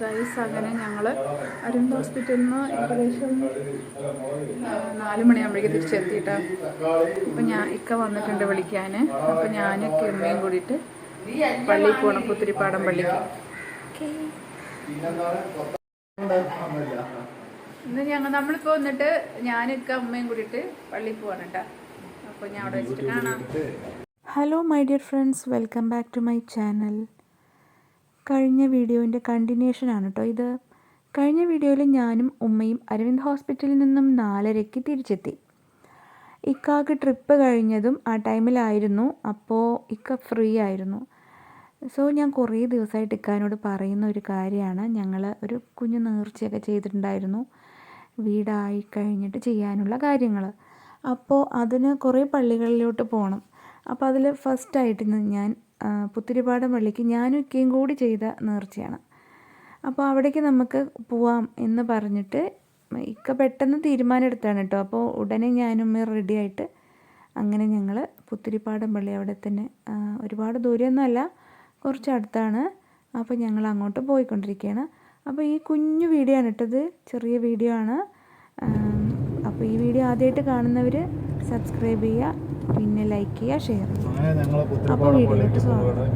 Guys അങ്ങനെ ഞങ്ങൾ അരവിന്ദ് ഹോസ്പിറ്റലിൽ നിന്ന് ഏകദേശം 4 മണിയാകുമ്പോഴേക്ക് തിരിച്ചെത്തിയിട്ടാ. അപ്പം ഇക്ക വന്നിട്ടുണ്ട് വിളിക്കാൻ. അപ്പം ഞാൻ അമ്മയും കൂടിയിട്ട് പള്ളിയിൽ പോകണം, പുത്തിരിപ്പാടം പള്ളിക്ക്. ഇന്ന് നമ്മളിപ്പോൾ വന്നിട്ട് ഞാനൊക്കെ അമ്മയും കൂടിയിട്ട് പള്ളിയിൽ പോവാണ് കേട്ടോ. അപ്പോൾ ഞാൻ അവിടെ വെച്ചിട്ട് കാണാം. Hello my dear friends, welcome back to my channel. കഴിഞ്ഞ വീഡിയോൻ്റെ കണ്ടിന്യൂഷനാണ് കേട്ടോ ഇത്. കഴിഞ്ഞ വീഡിയോയിൽ ഞാനും ഉമ്മയും അരവിന്ദ് ഹോസ്പിറ്റലിൽ നിന്നും 4:30 തിരിച്ചെത്തി. ഇക്കാക്ക് ട്രിപ്പ് കഴിഞ്ഞതും ആ ടൈമിലായിരുന്നു. അപ്പോൾ ഇക്ക ഫ്രീ ആയിരുന്നു. സോ ഞാൻ കുറേ ദിവസമായിട്ട് ഇക്കാനോട് പറയുന്ന ഒരു കാര്യമാണ്, ഞങ്ങൾ ഒരു കുഞ്ഞു നേർച്ചയൊക്കെ ചെയ്തിട്ടുണ്ടായിരുന്നു വീടായി കഴിഞ്ഞിട്ട് ചെയ്യാനുള്ള കാര്യങ്ങൾ. അപ്പോൾ അതിന് കുറേ പള്ളികളിലോട്ട് പോകണം. അപ്പോൾ അതിൽ ഫസ്റ്റായിട്ട് ഞാൻ പുത്തിരിപ്പാടം പള്ളിക്ക് ഞാനും ഇക്കയും കൂടി ചെയ്ത നേർച്ചയാണ്. അപ്പോൾ അവിടേക്ക് നമുക്ക് പോവാം എന്ന് പറഞ്ഞിട്ട് ഇക്ക പെട്ടെന്ന് തീരുമാനം എടുത്താണ് കേട്ടോ. അപ്പോൾ ഉടനെ ഞാനും റെഡി ആയിട്ട് അങ്ങനെ ഞങ്ങൾ പുത്തിരിപ്പാടം പള്ളി അവിടെ തന്നെ, ഒരുപാട് ദൂരമൊന്നുമല്ല, കുറച്ച് അടുത്താണ്. അപ്പോൾ ഞങ്ങൾ അങ്ങോട്ട് പോയിക്കൊണ്ടിരിക്കുകയാണ്. അപ്പോൾ ഈ കുഞ്ഞു വീഡിയോ ആണ് ഇട്ടത്, ചെറിയ വീഡിയോ ആണ്. അപ്പോൾ ഈ വീഡിയോ ആദ്യമായിട്ട് കാണുന്നവർ സബ്സ്ക്രൈബ് ചെയ്യുക, പിന്നെ ലൈക്ക് ചെയ്യുക, ഷെയർ ചെയ്യുക. അപ്പോൾ വീഡിയോയിലോട്ട് സ്വാഗതം.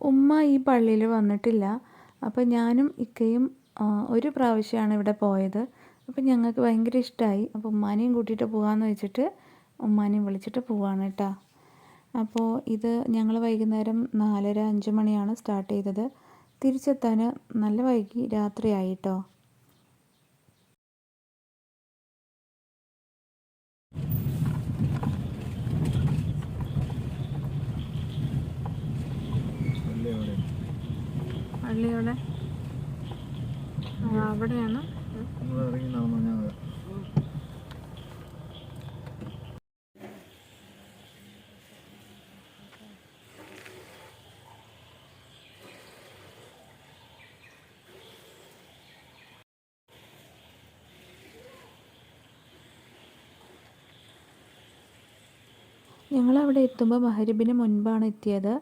ഉമ്മ ഈ പള്ളിയിൽ വന്നിട്ടില്ല. അപ്പോൾ ഞാനും ഇക്കയും ഒരു പ്രാവശ്യമാണ് ഇവിടെ പോയത്. അപ്പോൾ ഞങ്ങൾക്ക് ഭയങ്കര ഇഷ്ടമായി. അപ്പോൾ ഉമ്മാനെയും കൂട്ടിയിട്ട് പോകാമെന്ന് വെച്ചിട്ട് ഉമ്മാനെയും വിളിച്ചിട്ട് പോവാണ് കേട്ടോ. അപ്പോൾ ഇത് ഞങ്ങൾ വൈകുന്നേരം 4:30-5 മണിയാണ് സ്റ്റാർട്ട് ചെയ്തത്. തിരിച്ചെത്താൻ നല്ല വൈകി, രാത്രിയായി കേട്ടോ. പള്ളിയോടെ അവിടെയാണ്. ഞങ്ങളവിടെ എത്തുമ്പോൾ മഹരിബിന് മുൻപാണ് എത്തിയത്.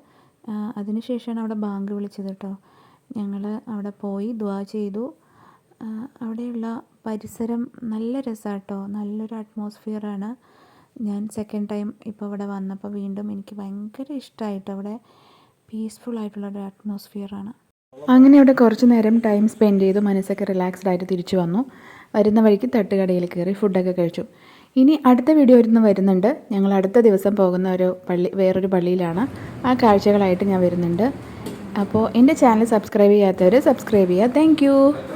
അതിനുശേഷമാണ് അവിടെ ബാങ്ക് വിളിച്ചത് കേട്ടോ. ഞങ്ങൾ അവിടെ പോയി ദുആ ചെയ്തു. അവിടെയുള്ള പരിസരം നല്ല രസമാണ് കേട്ടോ, നല്ലൊരു അറ്റ്മോസ്ഫിയറാണ്. ഞാൻ സെക്കൻഡ് ടൈം ഇപ്പോൾ ഇവിടെ വന്നപ്പോൾ വീണ്ടും എനിക്ക് ഭയങ്കര ഇഷ്ടമായിട്ട്. അവിടെ പീസ്ഫുൾ ആയിട്ടുള്ളൊരു അറ്റ്മോസ്ഫിയറാണ്. അങ്ങനെ അവിടെ കുറച്ച് നേരം ടൈം സ്പെൻഡ് ചെയ്തു, മനസ്സൊക്കെ റിലാക്സ്ഡ് ആയിട്ട് തിരിച്ചു വന്നു. വരുന്ന വഴിക്ക് തട്ടുകടയിൽ കയറി ഫുഡൊക്കെ കഴിച്ചു. ഇനി അടുത്ത വീഡിയോ വരുന്നുണ്ട്. ഞങ്ങൾ അടുത്ത ദിവസം പോകുന്ന ഒരു വേറൊരു പള്ളിയിലാണ്. ആ കാഴ്ചകളായിട്ട് ഞാൻ വരുന്നുണ്ട്. അപ്പോൾ എൻ്റെ ചാനൽ സബ്സ്ക്രൈബ് ചെയ്യാത്തവർ സബ്സ്ക്രൈബ് ചെയ്യുക. താങ്ക്